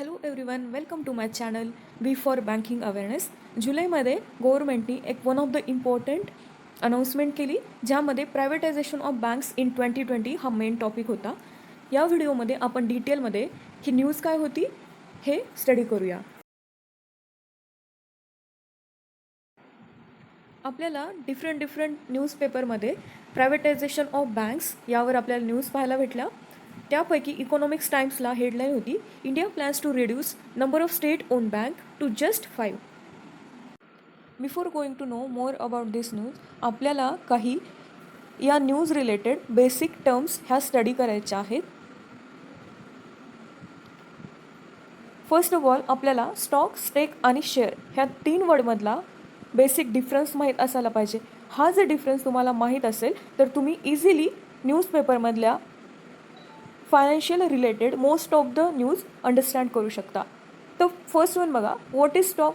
Hello everyone, welcome to my channel B for banking awareness. जुलैमध्ये गव्हर्नमेंटनी एक one of the important announcement केली, ज्यामध्ये प्रायव्हेटायझेशन ऑफ बँक्स इन 2020 हा main topic होता. या व्हिडिओमध्ये आपण डिटेलमध्ये ही न्यूज काय होती हे स्टडी करूया. आपल्याला डिफरंट न्यूजपेपरमध्ये प्रायव्हेटायझेशन ऑफ बँक्स यावर आपल्याला न्यूज पाहायला भेटल्या. त्यापैकी इकॉनॉमिक्स टाइम्सला हेडलाईन होती, India plans to reduce number of state own bank to just 5. Before going to know more about this news, आपल्याला काही या न्यूज रिलेटेड बेसिक टर्म्स ह्या स्टडी करायच्या आहेत. फर्स्ट ऑफ ऑल आपल्याला स्टॉक, स्टेक आणि शेअर ह्या 3 वर्डमधला बेसिक डिफरन्स माहीत असायला पाहिजे. हा जर डिफरन्स तुम्हाला माहीत असेल तर तुम्ही इझिली न्यूजपेपरमधल्या financial related most of the news understand करू शकता. तर फर्स्ट वन बघा, व्हॉट इज स्टॉक.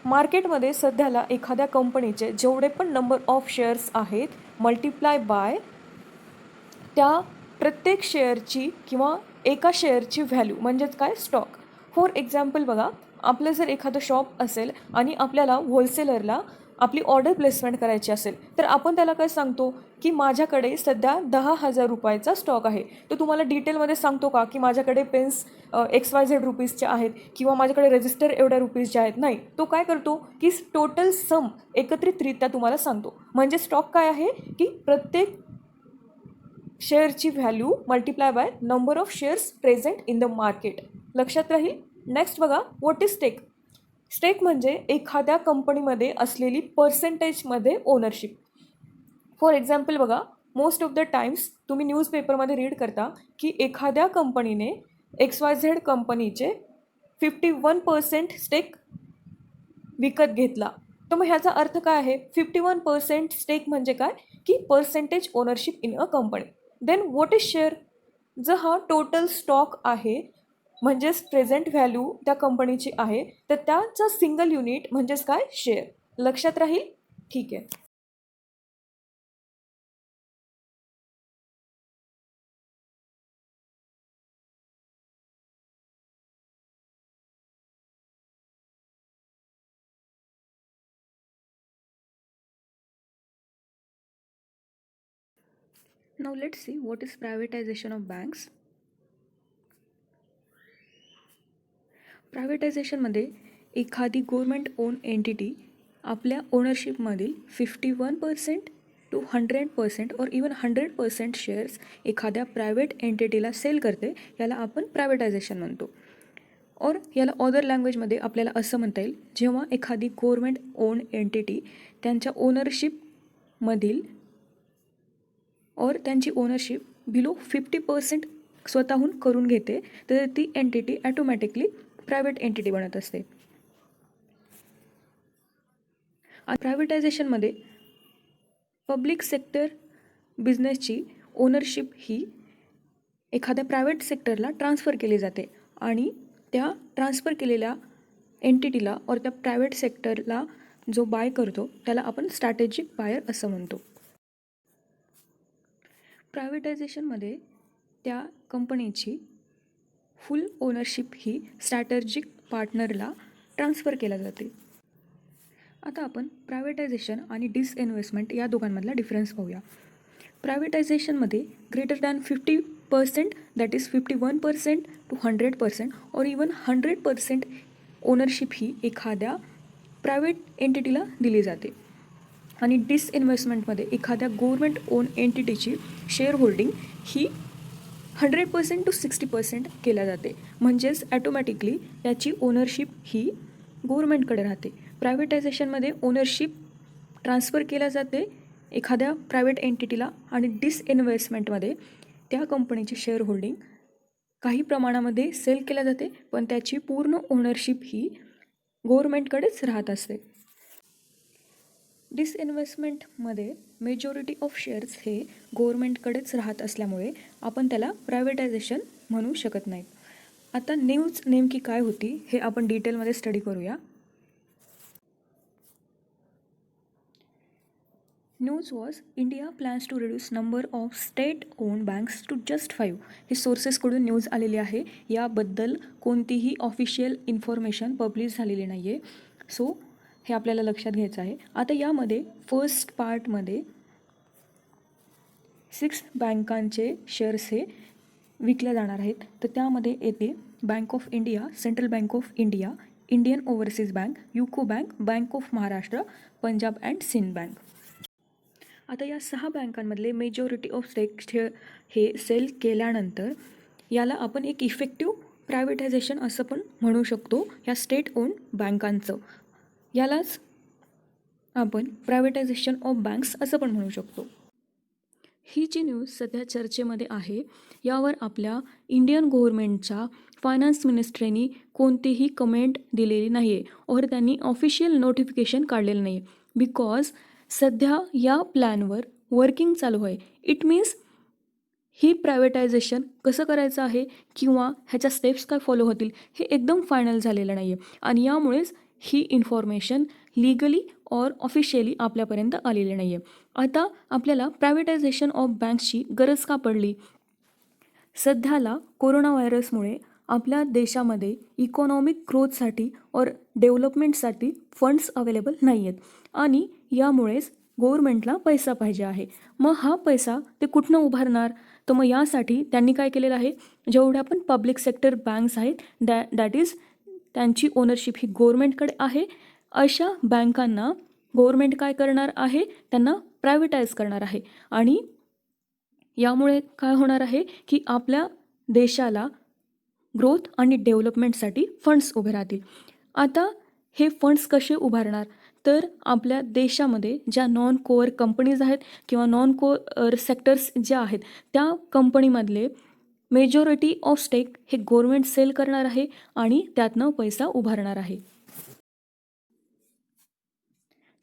मार्केटमध्ये सध्याला एखाद्या कंपनीचे जेवढे पण नंबर ऑफ शेअर्स आहेत मल्टिप्लाय बाय त्या प्रत्येक शेअरची किंवा एका शेअरची व्हॅल्यू म्हणजेच काय, स्टॉक. फॉर एक्झाम्पल बघा, आपलं जर एखादं शॉप असेल आणि आपल्याला होलसेलरला आपली ऑर्डर प्लेसमेंट करायची असेल तर आपण त्याला काय सांगतो की माझ्याकडे सध्या 10,000 रुपयाचा स्टॉक आहे. तो तुम्हाला डिटेलमध्ये सांगतो का की माझ्याकडे पेन्स XYZ रुपीजचे आहेत किंवा माझ्याकडे रजिस्टर एवढ्या रुपीजचे आहेत? नाही. तो काय करतो की टोटल सम एकत्रितरित्या तुम्हाला सांगतो. म्हणजे स्टॉक काय आहे की प्रत्येक शेअरची value multiply by number of shares present in the market. लक्षात राहील. नेक्स्ट बघा, व्हॉट इज स्टेक. स्टेक म्हणजे एखाद्या कंपनीमध्ये असलेली पर्सेंटेजमध्ये ओनरशिप. फॉर एक्झाम्पल बघा, मोस्ट ऑफ द टाइम्स तुम्ही न्यूजपेपरमध्ये रीड करता की एखाद्या कंपनीने XYZ कंपनीचे 51% स्टेक विकत घेतला. तर मग ह्याचा अर्थ काय आहे? 51% स्टेक म्हणजे काय की percentage ownership in a company. Then what is share. जर हा टोटल स्टॉक आहे म्हणजेच प्रेझेंट व्हॅल्यू त्या कंपनीची आहे तर त्याचा सिंगल युनिट म्हणजेच काय, शेअर. लक्षात राहील. ठीक आहे. Now let's see what is privatization of banks. प्रायव्हेटायझेशनमध्ये एखादी गव्हर्मेंट ओन एंटिटी आपल्या ओनरशिपमधील 51% टू 100% और इवन 100% शेअर्स एखाद्या प्रायव्हेट एंटिटीला सेल करते. याला आपण प्रायव्हेटायझेशन म्हणतो. और याला अदर लँग्वेजमध्ये आपल्याला असं म्हणता येईल, जेव्हा एखादी गव्हर्मेंट ओन एंटिटी त्यांच्या ओनरशिपमधील और त्यांची ओनरशिप बिलो 50% स्वतःहून करून घेते तर ती एंटिटी ॲटोमॅटिकली प्रायव्हेट एंटिटी बनत असते. प्रायव्हेटायझेशनमध्ये पब्लिक सेक्टर बिझनेसची ओनरशिप ही एखाद्या प्रायव्हेट सेक्टरला ट्रान्सफर केली जाते आणि त्या ट्रान्सफर केलेल्या एंटिटीला और त्या प्रायव्हेट सेक्टरला जो बाय करतो त्याला आपण स्ट्रॅटेजिक बायर असं म्हणतो. प्रायव्हेटायझेशनमध्ये त्या कंपनीची फुल ओनरशिप ही स्ट्रॅटेजिक पार्टनरला ट्रान्सफर केला जाते. आता आपण प्रायव्हेटायझेशन आणि डिसइन्व्हेस्टमेंट या दोघांमधला डिफरन्स पाहूया. प्रायव्हेटायझेशनमध्ये greater than 50% that is 51% to 100% और इवन 100% ओनरशिप ही एखाद्या प्रायव्हेट एंटिटीला दिली जाते. आणि डिसइन्व्हेस्टमेंटमध्ये एखाद्या गव्हर्मेंट ओन एंटिटीची शेअर होल्डिंग ही 100% टू 60% केल्या जाते. म्हणजेच ॲटोमॅटिकली याची ओनरशिप ही गव्हर्मेंटकडे राहते. प्रायव्हेटायझेशनमध्ये ओनरशिप ट्रान्सफर केल्या जाते एखाद्या प्रायव्हेट एंटिटीला आणि डिसइन्व्हेस्टमेंटमध्ये त्या कंपनीची शेअर होल्डिंग काही प्रमाणामध्ये सेल केल्या जाते पण त्याची पूर्ण ओनरशिप ही गव्हर्मेंटकडेच राहत असते. डिसइन्व्हेस्टमेंटमध्ये मेजॉरिटी ऑफ शेअर्स हे गव्हर्मेंटकडेच राहत असल्यामुळे आपण त्याला प्रायव्हेटायझेशन म्हणू शकत नाही. आता न्यूज नेमकी काय होती हे आपण डिटेलमध्ये स्टडी करूया. News was India plans to reduce number of state own banks to just 5. हे सोर्सेसकडून न्यूज आलेली आहे. याबद्दल कोणतीही ऑफिशियल इन्फॉर्मेशन पब्लिश झालेली नाही आहे. सो हे आपल्याला लक्षात घ्यायचं आहे. आता यामध्ये फर्स्ट पार्टमध्ये 6 बँकांचे शेअर्स हे विकले जाणार आहेत. तर त्यामध्ये येते bank of India, central bank of India, Indian overseas bank, UCO bank, bank of Maharashtra, Punjab and Sindh bank. आता या 6 बँकांमधले मेजॉरिटी ऑफ स्टेक हे सेल केल्यानंतर याला आपण एक इफेक्टिव्ह प्रायव्हेटायझेशन असं पण म्हणू शकतो. या स्टेट ओन बँकांचं यालाच आपण प्रायव्हेटायझेशन ऑफ बँक्स असं पण म्हणू शकतो. ही जी न्यूज सध्या चर्चेमध्ये आहे यावर आपल्या इंडियन गव्हर्मेंटच्या फायनान्स मिनिस्ट्रीनी कोणतीही कमेंट दिलेली नाही आहे और त्यांनी ऑफिशियल नोटिफिकेशन काढलेलं नाही आहे. बिकॉज सध्या या प्लॅनवर वर्किंग चालू आहे. इट मीन्स ही प्रायव्हेटायझेशन कसं करायचं आहे किंवा ह्याच्या स्टेप्स काय फॉलो होतील हे एकदम फायनल झालेलं नाही आहे. आणि यामुळेच ही इन्फॉर्मेशन लीगली और ऑफिशियली आपल्यापर्यंत आलेली नाही आहे. आता आपल्याला प्रायव्हेटायझेशन ऑफ बँक्सची गरज का पडली? सध्याला कोरोना व्हायरसमुळे आपल्या देशामध्ये इकॉनॉमिक ग्रोथसाठी और डेव्हलपमेंटसाठी फंड्स अवेलेबल नाही आहेत आणि यामुळेच गव्हर्मेंटला पैसा पाहिजे आहे. मग हा पैसा ते कुठनं उभारणार? तर मग यासाठी त्यांनी काय केलेलं आहे, जेवढ्या पण पब्लिक सेक्टर बँक्स आहेत दॅट इज त्यांची ओनरशिप ही गव्हर्मेंटकडे आहे. अशा बँकांना गव्हर्मेंट काय करणार आहे, त्यांना प्रायव्हेटाईज करणार आहे. आणि यामुळे काय होणार आहे की आपल्या देशाला ग्रोथ आणि डेव्हलपमेंटसाठी फंड्स उभे राहतील. आता हे फंड्स कसे उभारणार? तर आपल्या देशामध्ये ज्या नॉन कोअर कंपनीज आहेत किंवा नॉन कोअर सेक्टर्स ज्या आहेत त्या कंपनीमधले मेजॉरिटी ऑफ स्टेक हे गव्हर्मेंट सेल करणार आहे आणि त्यातनं पैसा उभारणार आहे.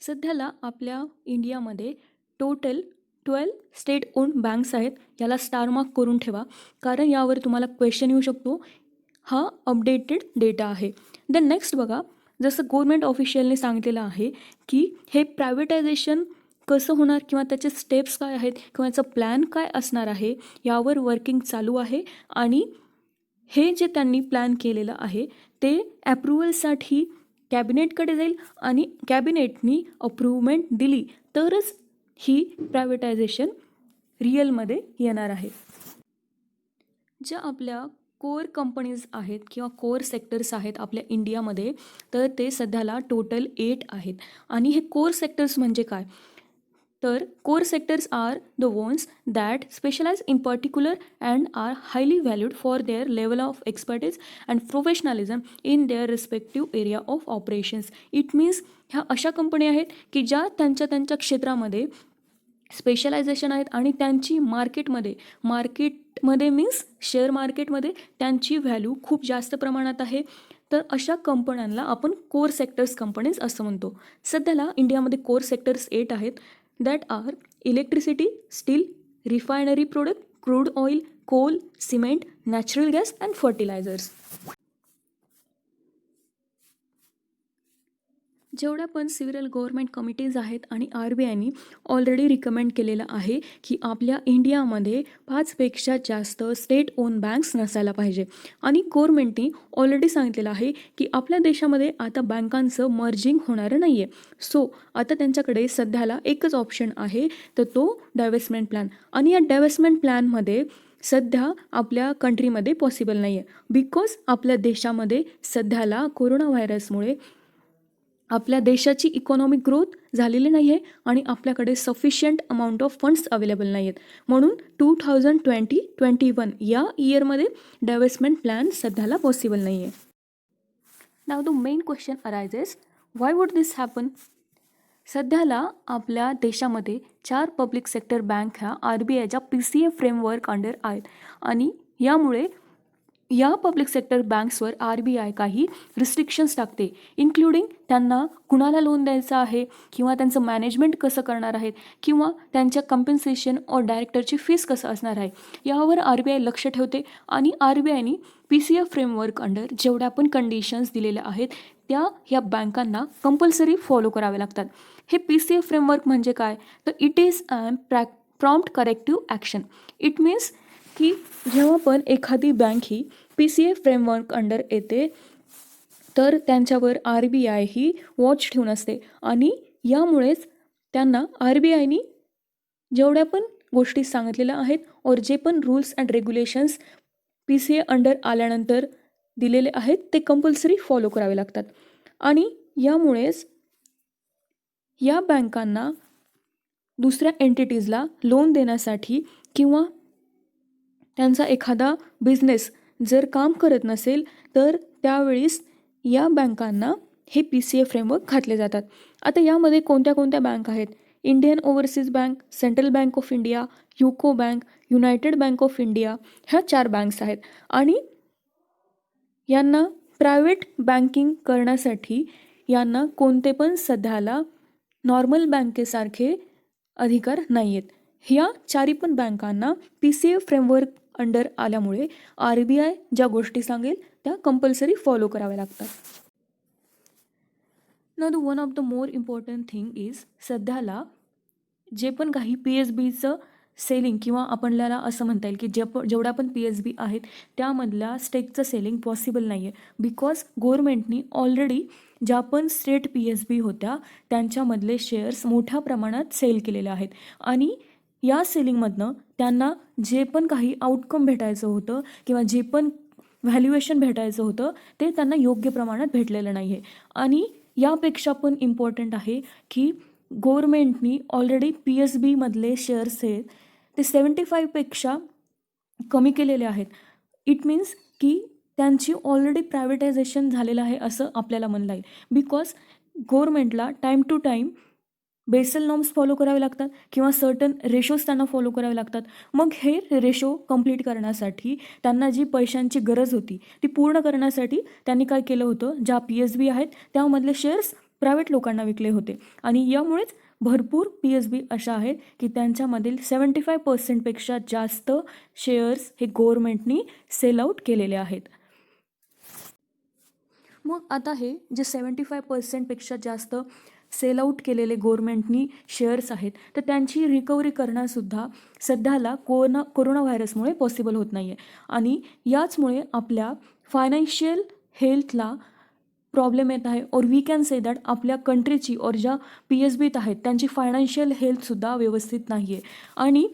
सध्याला आपल्या इंडियामध्ये टोटल 12 स्टेट ओन बँक्स आहेत. याला स्टार मार्क करून ठेवा कारण यावर तुम्हाला क्वेश्चन येऊ शकतो. हा अपडेटेड डेटा आहे. देन नेक्स्ट बघा, जसं गव्हर्मेंट ऑफिशियलने सांगितलेलं आहे की हे प्रायव्हेटायझेशन कसं होणार किंवा त्याचे स्टेप्स काय आहेत किंवा याचा प्लॅन काय असणार आहे यावर वर्किंग चालू आहे. आणि हे जे त्यांनी प्लॅन केलेलं आहे ते ॲप्रुव्हलसाठी कॅबिनेटकडे जाईल आणि कॅबिनेटनी अप्रूव्हमेंट दिली तरच ही प्रायव्हेटायझेशन रिअलमध्ये येणार आहे. ज्या आपल्या कोअर कंपनीज आहेत किंवा कोअर सेक्टर्स आहेत आपल्या इंडियामध्ये तर ते सध्याला टोटल 8 आहेत. आणि हे कोअर सेक्टर्स म्हणजे काय? तर core sectors are the ones that specialise in particular and are highly valued for their level of expertise and professionalism in their respective area of operations. It means ह्या अशा company आहेत की ज्या त्यांच्या क्षेत्रामध्ये स्पेशलायझेशन आहेत आणि त्यांची मार्केटमध्ये मीन्स शेअर मार्केटमध्ये त्यांची व्हॅल्यू खूप जास्त प्रमाणात आहे. तर अशा कंपन्यांना आपण कोअर सेक्टर्स कंपनीज असं म्हणतो. सध्याला इंडियामध्ये कोअर सेक्टर्स 8 आहेत. That are electricity, steel, refinery product, crude oil, coal, cement, natural gas and fertilisers. जेवढ्या पण सिव्हिल गव्हर्मेंट कमिटीज आहेत आणि RBIनी ऑलरेडी रिकमेंड केलेलं आहे की आपल्या इंडियामध्ये 5पेक्षा जास्त स्टेट ओन बँक्स नसायला पाहिजे. आणि गव्हर्मेंटनी ऑलरेडी सांगितलेलं आहे की आपल्या देशामध्ये आता बँकांचं मर्जिंग होणारं नाही आहे. सो आता त्यांच्याकडे सध्याला एकच ऑप्शन आहे तर तो डायव्हेस्टमेंट प्लॅन. आणि या डायव्हेस्टमेंट प्लॅनमध्ये सध्या आपल्या कंट्रीमध्ये पॉसिबल नाही आहे. बिकॉज आपल्या देशामध्ये सध्याला कोरोना व्हायरसमुळे आपल्या देशाची इकॉनॉमिक ग्रोथ झालेली नाही आहे आणि आपल्याकडे sufficient amount of funds available नाही आहेत. म्हणून 2020-21 या इयरमध्ये डायव्हेस्टमेंट प्लॅन सध्याला पॉसिबल नाही आहे. Now the main question arises, why would this happen? सध्याला आपल्या देशामध्ये 4 पब्लिक सेक्टर बँक ह्या RBIच्या PCA फ्रेमवर्क अंडर आहेत आणि यामुळे या पब्लिक सेक्टर बँक्सवर RBI काही रिस्ट्रिक्शन्स टाकते, इन्क्लुडिंग त्यांना कुणाला लोन द्यायचं आहे किंवा त्यांचं मॅनेजमेंट कसं करणार आहेत किंवा त्यांच्या कम्पेन्सेशन और डायरेक्टरची फीस कसं असणार आहे यावर RBI लक्ष ठेवते. आणि RBIने PCA फ्रेमवर्क अंडर जेवढ्या पण कंडिशन्स दिलेल्या आहेत त्या ह्या बँकांना कंपल्सरी फॉलो कराव्या लागतात. हे PCA फ्रेमवर्क म्हणजे काय, तर it is an prompt corrective action. It means की जेव्हा पण एखादी बँक ही PCA फ्रेमवर्क अंडर येते तर त्यांच्यावर RBI ही वॉच ठेवून असते आणि यामुळेच त्यांना RBIनी जेवढ्या पण गोष्टी सांगितलेल्या आहेत और जे पण rules and regulations PCA under आल्यानंतर दिलेले आहेत ते कंपल्सरी फॉलो करावे लागतात. आणि यामुळेच या बँकांना दुसऱ्या एंटिटीजला लोन देण्यासाठी किंवा त्यांचा एखादा बिझनेस जर काम करत नसेल तर त्यावेळीस या बँकांना हे PCA फ्रेमवर्क घातले जातात. आता यामध्ये कोणत्या कोणत्या बँक आहेत, Indian overseas bank, central bank of India, UCO bank, United bank of India, ह्या 4 बँक्स आहेत. आणि यांना प्रायव्हेट बँकिंग करण्यासाठी यांना कोणते पण सध्याला नॉर्मल बँकेसारखे अधिकार नाही आहेत. ह्या 4 पण बँकांना PCA फ्रेमवर्क अंडर आल्यामुळे RBI ज्या गोष्टी सांगेल त्या कंपल्सरी फॉलो कराव्या लागतात. Now the one of the more important thing is सध्याला जे पण काही PSBचं सेलिंग किंवा आपल्याला असं म्हणता येईल की जेवढ्या पण PSB आहेत त्यामधल्या स्टेकचं सेलिंग पॉसिबल नाही आहे. बिकॉज गव्हर्मेंटनी ऑलरेडी ज्या पण स्टेट PSB होत्या त्यांच्यामधले शेअर्स मोठ्या प्रमाणात सेल केलेले आहेत आणि या सेलिंगमधनं त्यांना जे पण काही आउटकम भेटायचं होतं किंवा जे पण व्हॅल्युएशन भेटायचं होतं ते त्यांना योग्य प्रमाणात भेटलेलं नाही आहे. आणि यापेक्षा पण इम्पॉर्टंट आहे की गव्हर्मेंटनी ऑलरेडी PSBमधले शेअर्स आहेत ते 75पेक्षा कमी केलेले आहेत. इट मीन्स की त्यांची ऑलरेडी प्रायव्हेटायझेशन झालेलं आहे असं आपल्याला म्हणता येईल. बिकॉज गव्हर्मेंटला time to time Basel norms follow करावे लागतात किंवा सर्टन रेशोज त्यांना फॉलो करावे लागतात. मग हे रेशो कंप्लीट करण्यासाठी त्यांना जी पैशांची गरज होती ती पूर्ण करण्यासाठी त्यांनी काय केलं होतं, ज्या PSB आहेत त्यामधले शेअर्स प्रायव्हेट लोकांना विकले होते. आणि यामुळेच भरपूर PSB अशा आहेत की त्यांच्यामधील 75% जास्त शेअर्स हे गव्हर्मेंटनी सेल आउट केलेले आहेत. मग आता हे जे 75% जास्त सेल आउट केलेले गव्हर्मेंटनी शेअर्स आहेत तर त्यांची रिकव्हरी करणंसुद्धा सध्याला कोरोना व्हायरसमुळे पॉसिबल होत नाही आहे. आणि याचमुळे आपल्या फायनान्शियल हेल्थला प्रॉब्लेम येत आहे. और वी कॅन से दॅट आपल्या कंट्रीची और ज्या PSBत आहेत त्यांची फायनान्शियल हेल्थसुद्धा व्यवस्थित नाही आहे. आणि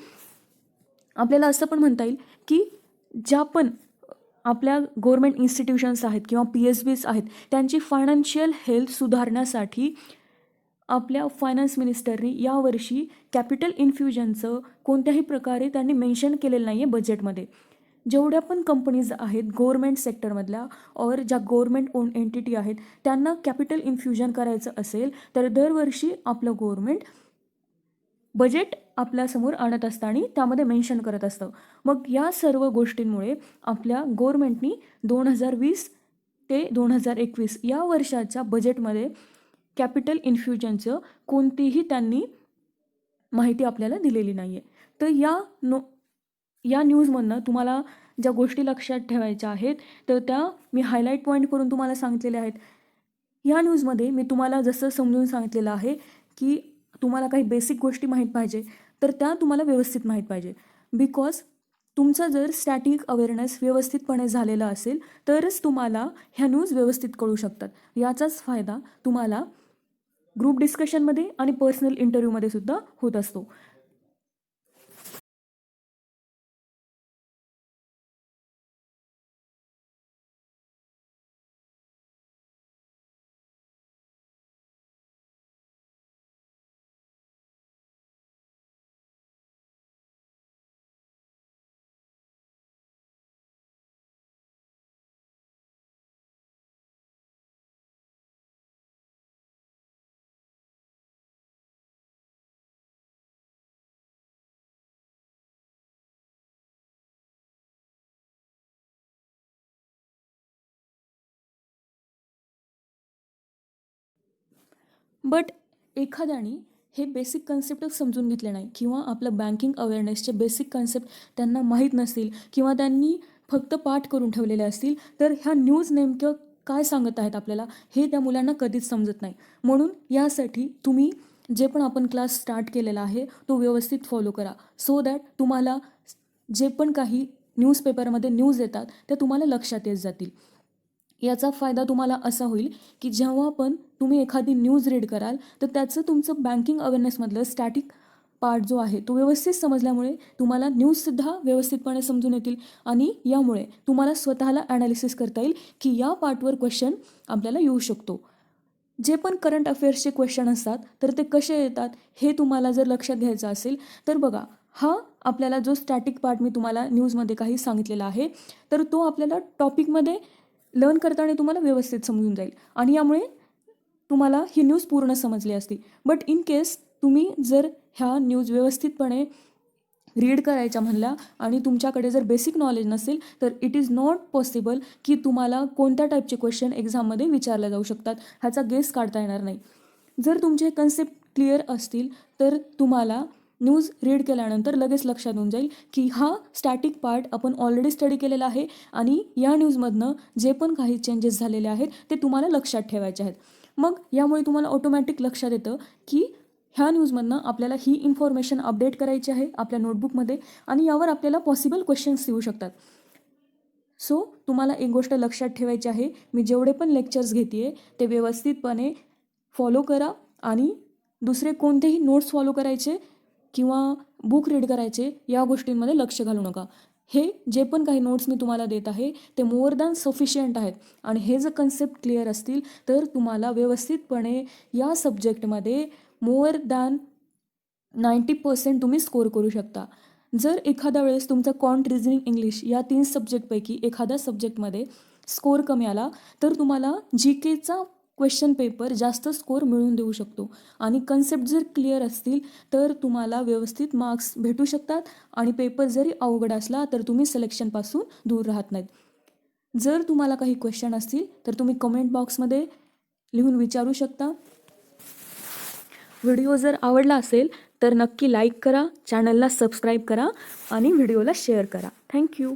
आपल्याला असं पण म्हणता येईल की ज्या पण आपल्या गव्हर्मेंट इन्स्टिट्यूशन्स आहेत किंवा PSBs आहेत त्यांची फायनान्शियल हेल्थ सुधारण्यासाठी आपल्या फायनान्स मिनिस्टरनी यावर्षी कॅपिटल इन्फ्युजनचं कोणत्याही प्रकारे त्यांनी मेन्शन केलेलं नाही आहे बजेटमध्ये. जेवढ्या पण कंपनीज आहेत गव्हर्मेंट सेक्टरमधल्या और ज्या गव्हर्मेंट ओन एंटिटी आहेत त्यांना कॅपिटल इन्फ्युजन करायचं असेल तर दरवर्षी आपलं गव्हर्मेंट बजेट आपल्यासमोर आणत असतं आणि त्यामध्ये मेन्शन करत असतं. मग या सर्व गोष्टींमुळे आपल्या गव्हर्मेंटनी 2020 ते 2021 या वर्षाच्या बजेटमध्ये कॅपिटल इन्फ्युजनचं कोणतीही त्यांनी माहिती आपल्याला दिलेली नाही आहे. तर या न्यूजमधनं तुम्हाला ज्या गोष्टी लक्षात ठेवायच्या आहेत तर त्या मी हायलाईट पॉईंट करून तुम्हाला सांगितलेल्या आहेत. या न्यूजमध्ये मी तुम्हाला जसं समजून सांगितलेलं आहे की तुम्हाला काही बेसिक गोष्टी माहीत पाहिजे तर त्या तुम्हाला व्यवस्थित माहीत पाहिजे. बिकॉज तुमचं जर स्टॅटिक अवेअरनेस व्यवस्थितपणे झालेला असेल तरच तुम्हाला ह्या न्यूज व्यवस्थित कळू शकतात. याचाच फायदा तुम्हाला ग्रुप डिस्कशनमध्ये आणि पर्सनल इंटरव्ह्यूमध्ये सुद्धा होत असतो. बट एखाद्याने हे बेसिक कन्सेप्टच समजून घेतले नाही किंवा आपलं बँकिंग अवेअरनेसचे बेसिक कन्सेप्ट त्यांना माहीत नसतील किंवा त्यांनी फक्त पाठ करून ठेवलेले असतील, तर ह्या न्यूज नेमकं काय सांगत आहेत आपल्याला हे त्या मुलांना कधीच समजत नाही. म्हणून यासाठी तुम्ही जे पण आपण क्लास स्टार्ट केलेला आहे तो व्यवस्थित फॉलो करा, सो दॅट तुम्हाला जे पण काही न्यूजपेपरमध्ये न्यूज येतात त्या तुम्हाला लक्षात येत जातील. याचा फायदा तुम्हाला असा होईल की जेव्हा पण तुम्ही एखादी न्यूज रीड कराल तर त्याचं तुमचं बँकिंग अवेअरनेसमधलं स्टॅटिक पार्ट जो आहे तो व्यवस्थित समजल्यामुळे तुम्हाला न्यूजसुद्धा व्यवस्थितपणे समजून येतील आणि यामुळे तुम्हाला स्वतःला ॲनालिसिस करता येईल की या पार्टवर क्वेश्चन आपल्याला येऊ शकतो. जे पण करंट अफेअर्सचे क्वेश्चन असतात तर ते कसे येतात हे तुम्हाला जर लक्षात घ्यायचं असेल तर बघा, हा आपल्याला जो स्टॅटिक पार्ट मी तुम्हाला न्यूजमध्ये काही सांगितलेला आहे तर तो आपल्याला टॉपिकमध्ये लर्न करताना तुम्हाला व्यवस्थित समजून जाईल आणि यामुळे तुम्हाला ही न्यूज पूर्ण समजली असती. बट इन केस तुम्ही जर ह्या न्यूज व्यवस्थितपणे रीड करायच्या म्हणल्या आणि तुमच्याकडे जर बेसिक नॉलेज नसेल तर इट इज नॉट पॉसिबल की तुम्हाला कोणत्या टाईपचे क्वेश्चन एक्झाममध्ये विचारले जाऊ शकतात ह्याचा गेस काढता येणार नाही. जर तुमचे कन्सेप्ट क्लिअर असतील तर तुम्हाला न्यूज रीड केल्यानंतर लगेच लक्षात येऊन जाईल की हा स्टॅटिक पार्ट आपण ऑलरेडी स्टडी केलेला आहे आणि या न्यूजमधनं जे पण काही चेंजेस झालेले आहेत ते तुम्हाला लक्षात ठेवायचे आहेत. मग यामुळे तुम्हाला ऑटोमॅटिक लक्षात येतं की ह्या न्यूजमधनं आपल्याला ही इन्फॉर्मेशन अपडेट करायची आहे आपल्या नोटबुकमध्ये आणि यावर आपल्याला पॉसिबल क्वेश्चन्स येऊ शकतात. सो तुम्हाला एक गोष्ट लक्षात ठेवायची आहे, मी जेवढे पण लेक्चर्स घेते आहे ते व्यवस्थितपणे फॉलो करा आणि दुसरे कोणतेही नोट्स फॉलो करायचे किंवा बुक रीड करायचे या गोष्टींमध्ये लक्ष घालू नका. हे जे पण काही नोट्स मी तुम्हाला देत आहे ते मोर दॅन सफिशियंट आहेत आणि हे जर कन्सेप्ट क्लिअर असतील तर तुम्हाला व्यवस्थितपणे या सब्जेक्टमध्ये मोर दॅन 90% तुम्ही स्कोर करू शकता. जर एखाद्या वेळेस तुमचा क्वांट, रिझनिंग, इंग्लिश या 3 सब्जेक्टपैकी एखाद्या सब्जेक्टमध्ये स्कोर कमी आला तर तुम्हाला जी केचा क्वेश्चन पेपर जास्त स्कोर मिळवून देऊ शकतो आणि कन्सेप्ट जर क्लिअर असतील तर तुम्हाला व्यवस्थित मार्क्स भेटू शकतात आणि पेपर जरी अवघड असला तर तुम्ही सिलेक्शनपासून दूर राहत नाहीत. जर तुम्हाला काही क्वेश्चन असतील तर तुम्ही कमेंट बॉक्समध्ये लिहून विचारू शकता. व्हिडिओ जर आवडला असेल तर नक्की लाईक करा, चॅनलला सबस्क्राईब करा आणि व्हिडिओला शेअर करा. थँक्यू.